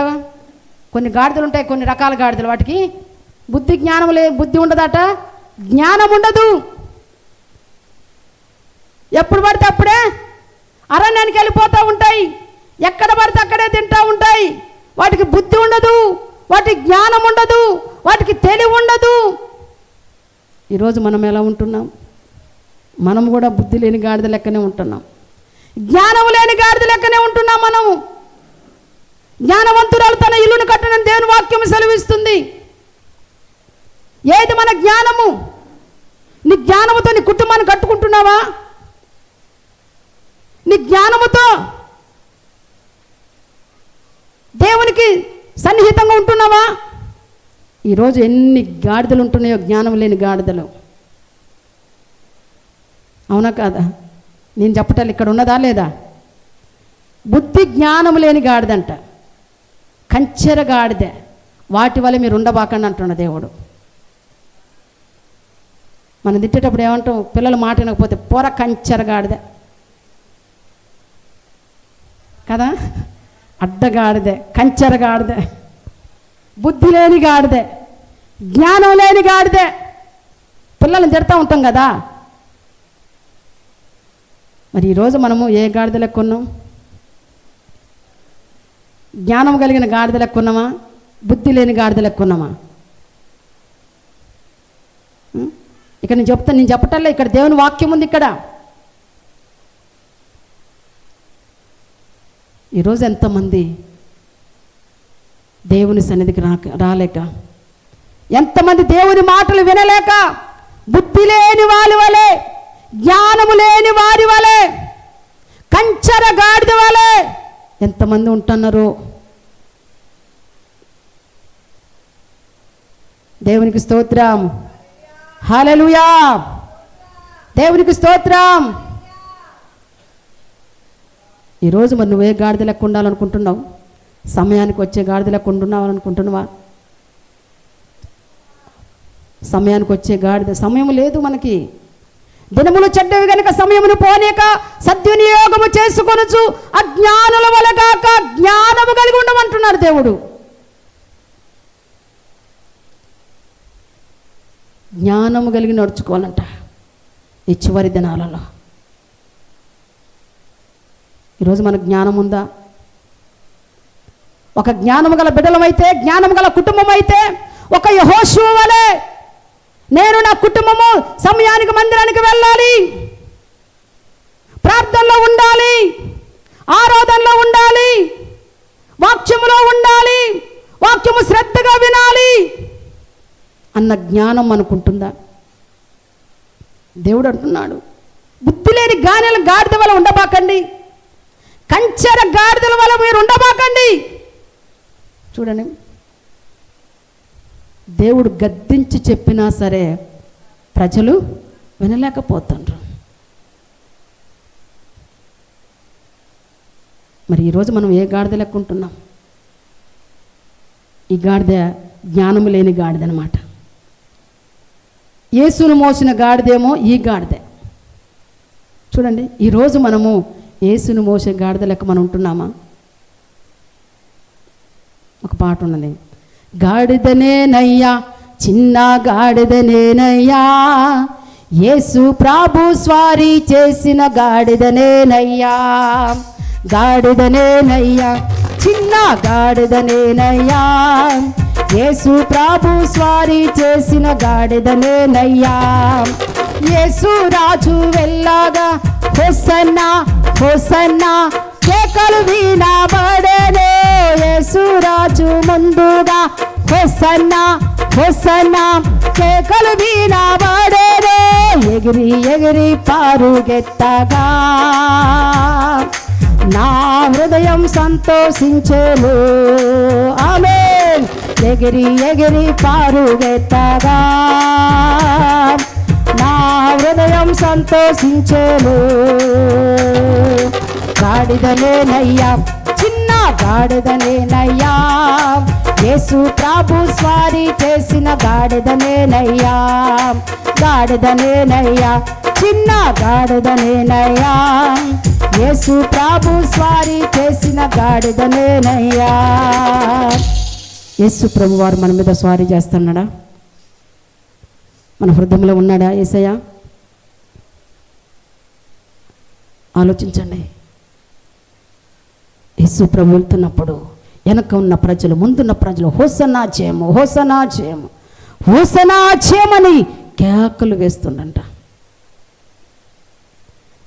కొన్ని గాడిదలు ఉంటాయి, కొన్ని రకాల గాడిదలు. వాటికి బుద్ధి బుద్ధి ఉండదట, జ్ఞానం ఉండదు. ఎప్పుడు పడితే అప్పుడే అరణ్యానికి వెళ్ళిపోతూ ఉంటాయి, ఎక్కడ పడితే అక్కడే తింటూ ఉంటాయి. వాటికి బుద్ధి ఉండదు, వాటికి జ్ఞానం ఉండదు, వాటికి తెలివి ఉండదు. ఈరోజు మనం ఎలా ఉంటున్నాం? మనం కూడా బుద్ధి లేని గాడిద లెక్కనే ఉంటున్నాం, జ్ఞానం లేని గాడిద లెక్కనే ఉంటున్నాం మనము. జ్ఞానవంతురాలు తన ఇల్లును కట్టనని దేవుని వాక్యం సెలవిస్తుంది. ఏది మన జ్ఞానము? నీ జ్ఞానముతో నీ కుటుంబాన్ని కట్టుకుంటున్నావా? నీ జ్ఞానముతో దేవునికి సన్నిహితంగా ఉంటున్నావా? ఈరోజు ఎన్ని గాడిదలు ఉంటున్నాయో, జ్ఞానం లేని గాడిదలు. అవునా కాదా? నేను చెప్పటాలి, ఇక్కడ ఉన్నదా లేదా? బుద్ధి జ్ఞానం లేని గాడిదంట, కంచెర గాడిద. వాటి వల్ల మీరు ఉండబాకండి అంటున్న దేవుడు. మనం తిట్టేటప్పుడు ఏమంటాం? పిల్లలు మాట వినకపోతే పొర కంచెర గాడిద కదా, అడ్డగాడిదే, కంచెర గాడిదే, బుద్ధి లేని గాడిదే, జ్ఞానం లేని గాడిదే. పిల్లల్ని తిడతా ఉంటాం కదా. మరి ఈరోజు మనము ఏ గాడిద లెక్క ఉన్నాం? జ్ఞానం కలిగిన గాడిద లెక్క ఉన్నామా? బుద్ధి లేని గాడిద లెక్క ఉన్నామా? ఇక్కడ నేను చెప్పటల్లా, ఇక్కడ దేవుని వాక్యం ఉంది. ఇక్కడ ఈరోజు ఎంతమంది దేవుని సన్నిధికి రాలేక, ఎంతమంది దేవుని మాటలు వినలేక, బుద్ధి లేని వారి వలె, జ్ఞానము లేని వారి వలె, కంచెర గాడిద వలె ఎంతమంది ఉంటున్నారు. దేవునికి స్తోత్రం, హల్లెలూయా, దేవునికి స్తోత్రం. ఈరోజు మరి నువ్వే గాడిద లెక్క ఉండాలనుకుంటున్నావు? సమయానికి వచ్చే గాడిద లెక్క ఉంటున్నావా? సమయానికి వచ్చే గాడిద. సమయం లేదు మనకి. దినములు చెడ్డవి కనుక సమయమును పోనీక సద్వినియోగము చేసుకొనుచు అజ్ఞానుల వలె కాక జ్ఞానము కలిగి ఉండమంటున్నాడు దేవుడు. జ్ఞానము కలిగి నడుచుకోవాలంట ఈ చివరి దినాలలో. ఈరోజు మనకు జ్ఞానం ఉందా? ఒక జ్ఞానము గల బిడ్డలమైతే, జ్ఞానము గల కుటుంబం అయితే, ఒక యెహోషువ వలె నేను నా కుటుంబము సమయానికి మందిరానికి వెళ్ళాలి, ప్రార్థనలో ఉండాలి, ఆరాధనలో ఉండాలి, వాక్యములో ఉండాలి, వాక్యము శ్రద్ధగా వినాలి అన్న జ్ఞానం మనకుంటుందా? దేవుడు అంటున్నాడు, బుద్ధి లేని గాడిద వల్ల ఉండబాకండి, కంచెర గాడిదల వల్ల మీరు ఉండబాకండి. చూడండి, దేవుడు గద్దించి చెప్పినా సరే ప్రజలు వినలేకపోతుండ్రు. మరి ఈరోజు మనం ఏ గాడిద లెక్క ఉంటున్నాం? ఈ గాడిద జ్ఞానము లేని గాడిద అనమాట. యేసును మోసిన గాడిదేమో ఈ గాడిదే. చూడండి, ఈరోజు మనము యేసును మోసే గాడిద లెక్క మనం ఉంటున్నామా? ఒక పాట ఉన్నది, గాడిదనేనయ్యా చిన్న గాడిదనేనయ్యా, యేసు ప్రభు స్వారీ చేసిన గాడిదనేనయ్యా, గాడిదనేనయ్యా చిన్న గాడిదనేనయ్యా, యేసు ప్రభు స్వారీ చేసిన గాడిదనేనయ్యా, యేసు రాజు వెళ్ళగా హోసన్నా హోసన్నా కేకలు వినబడెను, యేసు రాజు ముందుగా హోసన్నా హోసన్నా కేకలు వినబడేనే, ఎగిరి ఎగిరి పారుగెత్తగా నా హృదయం సంతోషించెను. ఆమేన్. ఎగిరి ఎగిరి పారుగెత్తగా నా హృదయం సంతోషించెను. గాడిదనేనయ్యా, చిన్న గాడిదనేనయ్యా, యేసు ప్రభు స్వారీ చేసిన గాడిదనేనయ్యా, గాడిదనేనయ్యా, చిన్న గాడిదనేనయ్యా, యేసు ప్రభు స్వారీ చేసిన గాడిదనేనయ్యా. యేసు ప్రభు వారు మన మీద స్వారీ చేస్తున్నాడా? మన హృదయంలో ఉన్నాడా యేసయ్య? ఆలోచించండి. యేసు ప్రభు వెళ్తున్నప్పుడు వెనక ఉన్న ప్రజలు, ముందున్న ప్రజలు హోసన్నా చేయము, హోసన్నా చేయము, హోసన్నా చేయమని కేకలు వేస్తుండంట.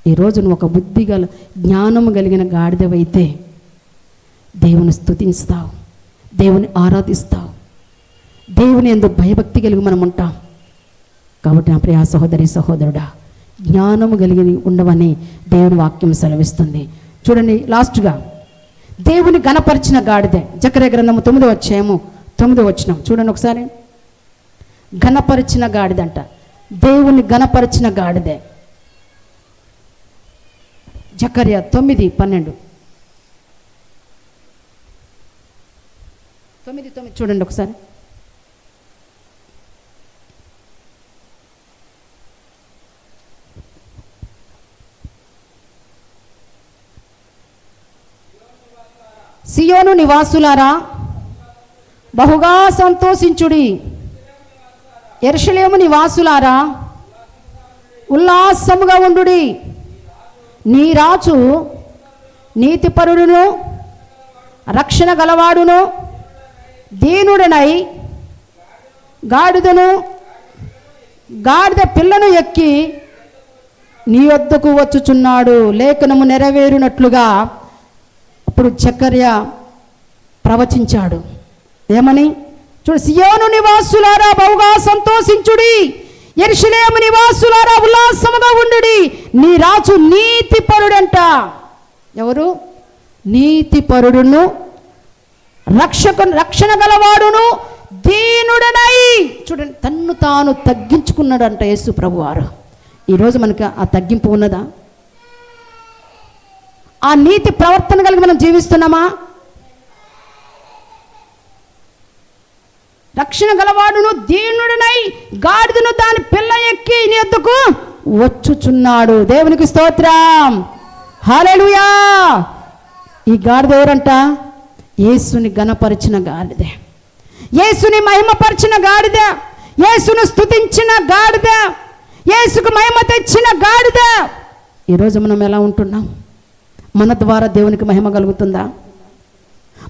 ఈరోజు నువ్వు ఒక బుద్ధి జ్ఞానము కలిగిన గాడిదవైతే దేవుని స్తుతిస్తావు, దేవుని ఆరాధిస్తావు, దేవుని యందు భయభక్తి కలిగి మనం ఉంటాం. కాబట్టి నా ప్రియ సహోదరి సహోదరుడా, జ్ఞానము కలిగి ఉండవని దేవుని వాక్యం సెలవిస్తుంది. చూడండి, లాస్ట్గా దేవుని గణపరిచిన గాడిదే. జకర్యా గ్రంథము 9వ అధ్యాయము 9వ వచనం చూడండి ఒకసారి. గణపరిచిన గాడిదంట, దేవుని గణపరిచిన గాడిదే. జకర్యా 9:12 9:9 చూడండి ఒకసారి. సియోను నివాసులారా బహుగా సంతోషించుడి, యెరూషలేము నివాసులారా ఉల్లాసముగా ఉండుడి. నీ రాజు నీతిపరుడును రక్షణ గలవాడును దీనుడనై గాడిదను గాడిద పిల్లను ఎక్కి నీ వద్దకు వచ్చుచున్నాడు. లేఖనము నెరవేరునట్లుగా అప్పుడు జకర్యా ప్రవచించాడు. ఏమని? చూడు, సియోను నివాసులారా బహుగా సంతోషించుడి, యెరూషలేము నివాసులారా ఉల్లాసముగా ఉండుడి. నీ రాజు నీతిపరుడంట. ఎవరు? నీతిపరుడును రక్షణ గలవాడును దీనుడనై. చూడండి, తన్ను తాను తగ్గించుకున్నాడంట యేసు ప్రభువారు. ఈరోజు మనకి ఆ తగ్గింపు ఉన్నదా? ఆ నీతి ప్రవర్తన కలిగి మనం జీవిస్తున్నామా? రక్షణ గలవాడును దీనుడనై గాడిదను దాని పిల్ల ఎక్కి నీ వద్దకు వచ్చుచున్నాడు. దేవునికి స్తోత్రం, హల్లెలూయా. ఈ గాడిద ఎవరంట? యేసుని గణపరిచిన గాడిద, యేసుని మహిమపరిచిన గాడిద, యేసును స్తుతించిన గాడిద, యేసుకు మహిమ తెచ్చిన గాడిద. ఈరోజు మనం ఎలా ఉంటున్నాం? మన ద్వారా దేవునికి మహిమ కలుగుతుందా?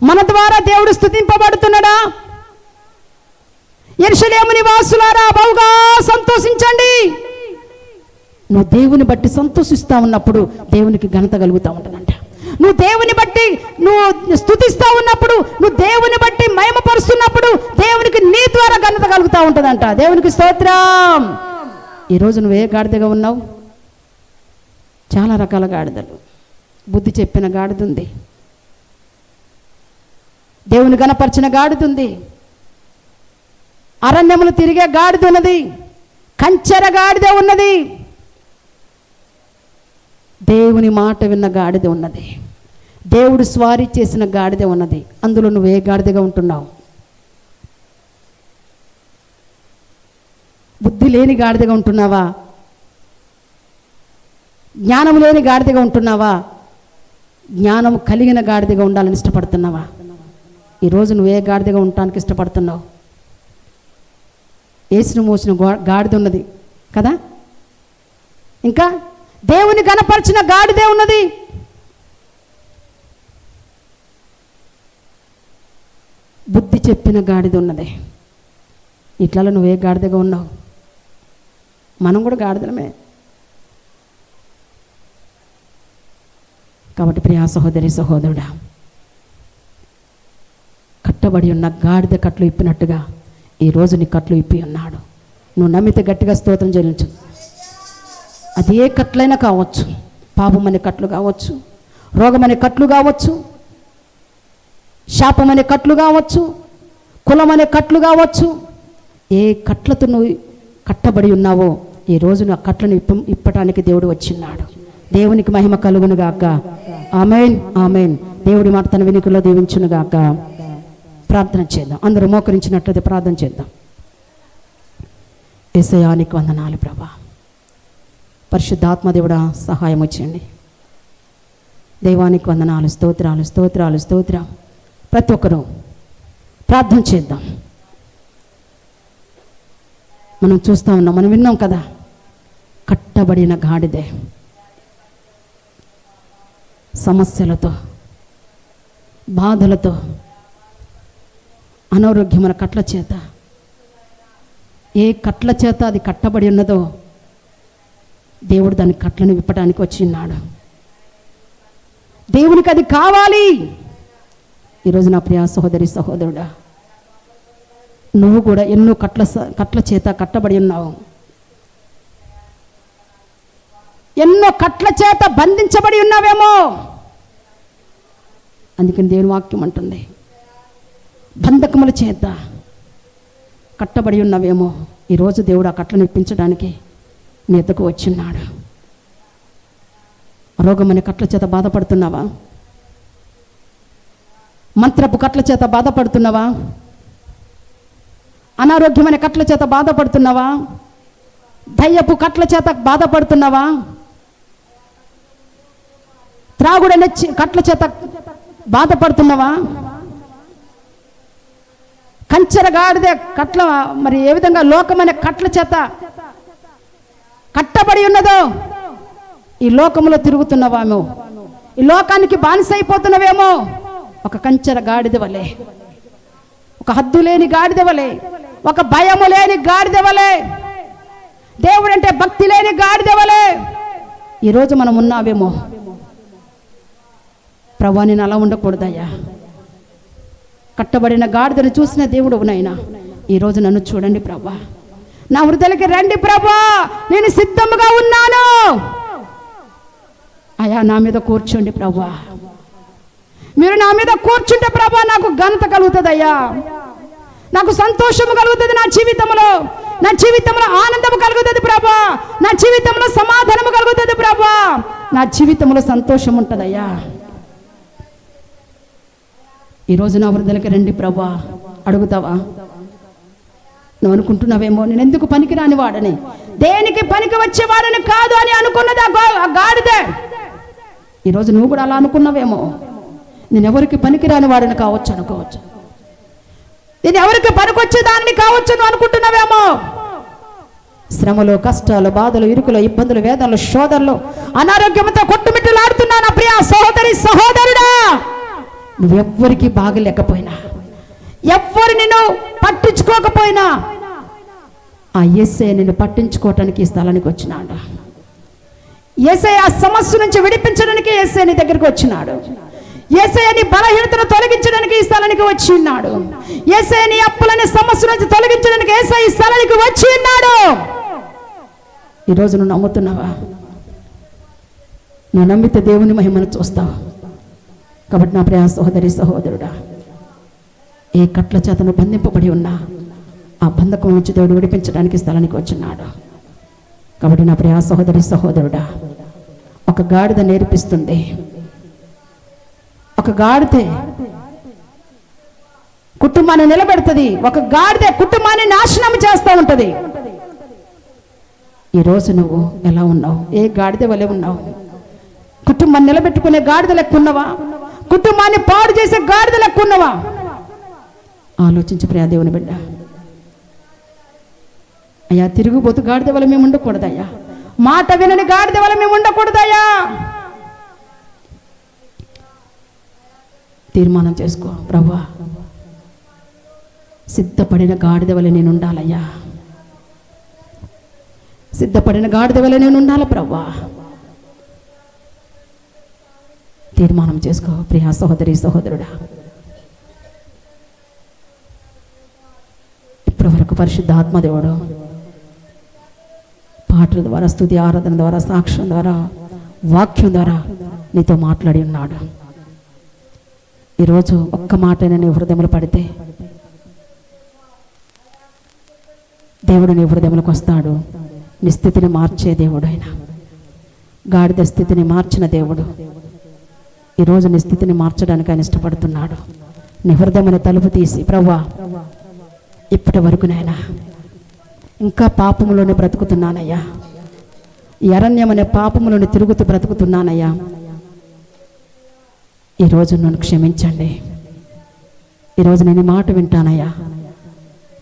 మన ద్వారా దేవుడు స్తుతింపబడుతున్నాడా? యెరూషలేము నివాసులారా బహుగా సంతోషించండి. నువ్వు దేవుని బట్టి సంతోషిస్తూ ఉన్నప్పుడు దేవునికి ఘనత కలుగుతూ ఉంటుందంట. నువ్వు దేవుని బట్టి నువ్వు స్తుతిస్తూ ఉన్నప్పుడు, నువ్వు దేవుని బట్టి మహిమపరుస్తున్నప్పుడు దేవునికి నీ ద్వారా ఘనత కలుగుతూ ఉంటుందంట. దేవునికి స్తోత్రం. ఈరోజు నువ్వు ఏ గాడిదగా ఉన్నావు? చాలా రకాల గాడిదలు. బుద్ధి చెప్పిన గాడిద ఉంది, దేవుని గణపరిచిన గాడిద ఉంది, అరణ్యములు తిరిగే గాడిద ఉన్నది, కంచెర గాడిద ఉన్నది, దేవుని మాట విన్న గాడిద ఉన్నది, దేవుడు స్వారీ చేసిన గాడిద ఉన్నది. అందులో నువ్వు ఏ గాడిదగా ఉంటున్నావు? బుద్ధి లేని గాడిదగా ఉంటున్నావా? జ్ఞానం లేని గాడిదగా ఉంటున్నావా? జ్ఞానం కలిగిన గాడిదగా ఉండాలని ఇష్టపడుతున్నావా? ఈరోజు నువ్వు ఏ గాడిదగా ఉండటానికి ఇష్టపడుతున్నావు? యేసును మోసిన గాడిద ఉన్నది కదా, ఇంకా దేవుని గణపరిచిన గాడిదే ఉన్నది. బుద్ధి చెప్పిన గాడిద ఉన్నది. ఇట్లలో నువ్వే గాడిదగా ఉన్నావు? మనం కూడా గాడిదలమే. కాబట్టి ప్రియా సహోదరి సహోదరుడా, కట్టబడి ఉన్న గాడిద కట్లు ఇప్పినట్టుగా ఈరోజు నీ కట్లు ఇప్పి ఉన్నాడు. నువ్వు నమ్మితే గట్టిగా స్తోత్రం చెల్లించు. అది ఏ కట్లైనా కావచ్చు, పాపమనే కట్లు కావచ్చు, రోగమనే కట్లు కావచ్చు, శాపమనే కట్లు కావచ్చు, కులమనే కట్లు కావచ్చు. ఏ కట్లతో నువ్వు కట్టబడి ఉన్నావో ఈరోజు నా కట్లను ఇప్పటానికి దేవుడు వచ్చిన్నాడు. దేవునికి మహిమ కలుగును గాక. ఆమేన్, ఆమేన్. దేవుడి మాట తన వెనుకలో దీవించును గాక. ప్రార్థన చేద్దాం. అందరూ మోకరించినట్లయితే ప్రార్థన చేద్దాం. యేసయ్యానికి వందనాలు ప్రభా. పరిశుద్ధాత్మ దేవుడా సహాయం వచ్చేయండి. దైవానికి వందనాలు, స్తోత్రాలు, స్తోత్రాలు, స్తోత్రం. ప్రతి ఒక్కరూ ప్రార్థన చేద్దాం. మనం చూస్తూ ఉన్నాం, మనం విన్నాం కదా, కట్టబడిన గాడిదే సమస్యలతో, బాధలతో, అనారోగ్యమైన కట్ల చేత, ఏ కట్ల చేత అది కట్టబడి ఉన్నదో దేవుడు దాని కట్లను విప్పడానికి వచ్చిన్నాడు. దేవునికి అది కావాలి. ఈరోజు నా ప్రియ సహోదరి సహోదరుడా, నువ్వు కూడా ఎన్నో కట్ల చేత కట్టబడి ఉన్నావు. ఎన్నో కట్ల చేత బంధించబడి ఉన్నావేమో. అందుకని దేవుని వాక్యం అంటుంది, బంధకముల చేత కట్టబడి ఉన్నావేమో. ఈరోజు దేవుడు ఆ కట్లను ఇప్పించడానికి నీ ఎద్దకు వచ్చిన్నాడు. రోగం అనే కట్ల చేత బాధపడుతున్నావా? మంత్రపు కట్ల చేత బాధపడుతున్నావా? అనారోగ్యమైన కట్ల చేత బాధపడుతున్నావా? దయ్యపు కట్ల చేత బాధపడుతున్నావా? త్రాగుడనే కట్ల చేత బాధపడుతున్నావా? కంచెర గాడిదే కట్ల, మరి ఏ విధంగా లోకమైన కట్ల చేత కట్టబడి ఉన్నదో ఈ లోకములో తిరుగుతున్నవామో, ఈ లోకానికి బానిసైపోతున్నవేమో. ఒక కంచెర గాడిద వలె, ఒక హద్దు లేని గాడిద వలె, ఒక భయము లేని గాడిద వలె, దేవుడంటే భక్తి లేని గాడిద వలె ఈరోజు మనం ఉన్నావేమో. ప్రభువా, నేను అలా ఉండకూడదయ్యా. కట్టబడిన గాడిదను చూసిన దేవుడు నాయనా, ఈరోజు నన్ను చూడండి ప్రభువా. నా హృదయకి రండి ప్రభువా, నేను సిద్ధముగా ఉన్నాను. అయ్యా, నా మీద కూర్చోండి ప్రభువా. మీరు నా మీద కూర్చుంటే ప్రభువా నాకు ఘనత కలుగుతుంది అయ్యా, నాకు సంతోషము కలుగుతుంది. నా జీవితంలో ఆనందము కలుగుతుంది ప్రభువా, నా జీవితంలో సమాధానము కలుగుతుంది ప్రభువా, నా జీవితంలో సంతోషం ఉంటుందయ్యా. ఈరోజు నా హృదయకి రండి ప్రభువా. అడుగుతావా? నువ్వు అనుకుంటున్నావేమో, నేను ఎందుకు పనికిరాని వాడని, దేనికి పనికి వచ్చేవాడని కాదు అని అనుకున్నది ఆ గాడిదే. ఈరోజు నువ్వు కూడా అలా అనుకున్నావేమో. నేను ఎవరికి పనికిరాని వాడిని కావచ్చు అనుకోవచ్చు, నేను ఎవరికి పనికొచ్చే దానిని కావచ్చు నువ్వు అనుకుంటున్నావేమో. శ్రమలు, కష్టాలు, బాధలు, ఇరుకులు, ఇబ్బందులు, వేదనలు, శోధనలు, అనారోగ్యంతో కొట్టుమిట్టులాడుతున్నా నా ప్రియ సహోదరి సహోదరుడా, నువ్వెవ్వరికి బాగలేకపోయినా, ఎవ్వరు నిన్ను పట్టించుకోకపోయినా ఆ యేసయ్య నిన్ను పట్టించుకోవటానికి ఈ స్థలానికి వచ్చినాడు. యేసయ్య ఆ సమస్య నుంచి విడిపించడానికి యేసయ్య నీ దగ్గరికి వచ్చినాడు. యేసయ్య నీ బలహీనతను తొలగించడానికి ఈ స్థలానికి వచ్చి ఉన్నాడు. యేసయ్య నీ అప్పులనే సమస్య నుంచి తొలగించడానికి యేసయ్య ఈ స్థలానికి వచ్చి ఉన్నాడు. ఈరోజు నువ్వు నమ్ముతున్నావా? నువ్వు నమ్మితే దేవుని మహిమను చూస్తావు. కాబట్టి నా ప్రియ సహోదరి సహోదరుడా, ఏ కట్ల చేతను బంధింపబడి ఉన్నా ఆ బంధకం నుంచి దేవుడు విడిపించడానికి స్థలానికి వచ్చినాడు. కాబట్టి నా ప్రియ సహోదరి సహోదరుడా, ఒక గాడిద నేర్పిస్తుంది. ఒక గాడిద కుటుంబాన్ని నిలబెడుతుంది, ఒక గాడిద కుటుంబాన్ని నాశనం చేస్తూ ఉంటుంది. ఈరోజు నువ్వు ఎలా ఉన్నావు? ఏ గాడిద వలె ఉన్నావు? కుటుంబాన్ని నిలబెట్టుకునే గాడిద లెక్కున్నవా? కుటుంబాన్ని పాడు చేసే గాడిద లెక్కున్నవా? ఆలోచించి ప్రియ దేవుని బిడ్డ. అయ్యా, తిరుగుబోతు గాడిద వల్ల మేము ఉండకూడదయ్యా. మాట వినని గాడిద వల్ల మేము ఉండకూడదయ్యా. తీర్మానం చేసుకో, ప్రభువా సిద్ధపడిన గాడిద వల్ల నేను ఉండాలయ్యా. సిద్ధపడిన గాడిద వల్ల నేను ఉండాలి ప్రభువా. తీర్మానం చేసుకో ప్రియ సహోదరి సహోదరుడా. పరిశుద్ధాత్మదేవుడు పాటల ద్వారా, స్తుతి ఆరాధన ద్వారా, సాక్ష్యం ద్వారా, వాక్యం ద్వారా నీతో మాట్లాడి ఉన్నాడు. ఈరోజు ఒక్క మాటైనా నీ హృదయంలో పడితే దేవుడు నీ హృదయంలోకి వస్తాడు. నీ స్థితిని మార్చే దేవుడు ఆయన. గాడిద స్థితిని మార్చిన దేవుడు ఈరోజు నీ స్థితిని మార్చడానికి ఆయన ఇష్టపడుతున్నాడు. నీ హృదయమైన తలుపు తీసి, ప్రభువా ఇప్పటి వరకు నాయనా ఇంకా పాపములోనే బ్రతుకుతున్నానయ్యా, ఈ అరణ్యం అనే పాపములోనే తిరుగుతూ బ్రతుకుతున్నానయ్యా, ఈరోజు నన్ను క్షమించండి. ఈరోజు నేను నీ మాట వింటానయ్యా,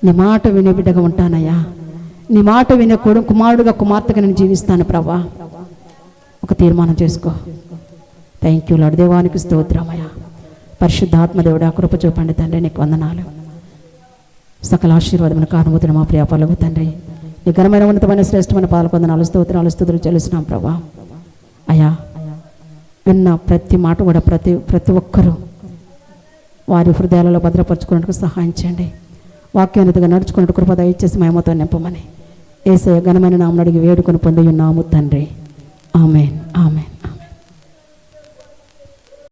నీ మాట వినే బిడ్డగా ఉంటానయ్యా, నీ మాట వినే కుమారుడుగా కుమార్తెగా నేను జీవిస్తాను ప్రభా. ఒక తీర్మానం చేసుకో. Thank you lord. దేవానికి స్తోత్రమయ్యా. పరిశుద్ధాత్మ దేవుడా కృప చూపండి తండ్రి, నీకు వందనాలు. సకల ఆశీర్వాదమును కారణమవుతున్న మా ప్రియ పలుకు తండ్రి, నీ ఘనమైన ఉన్నతమైన శ్రేష్టమైన పాలకు వందనాలు, స్తోత్రాలు, స్తుతులు చెల్లిస్తున్నాం ప్రభా. అయ్యా విన్న ప్రతి మాట కూడా ప్రతి ఒక్కరూ వారి హృదయాలలో భద్రపరచుకున్నట్టుకు సహాయం చేయండి. వాక్యాన్నితిగా నడుచుకున్నట్టు కృప దయచేసి మహిమతో నింపమని యేసయ్య ఘనమైన నామమున అడిగి వేడుకొని పొంది ఉన్నాము తండ్రి. ఆమేన్, ఆమేన్.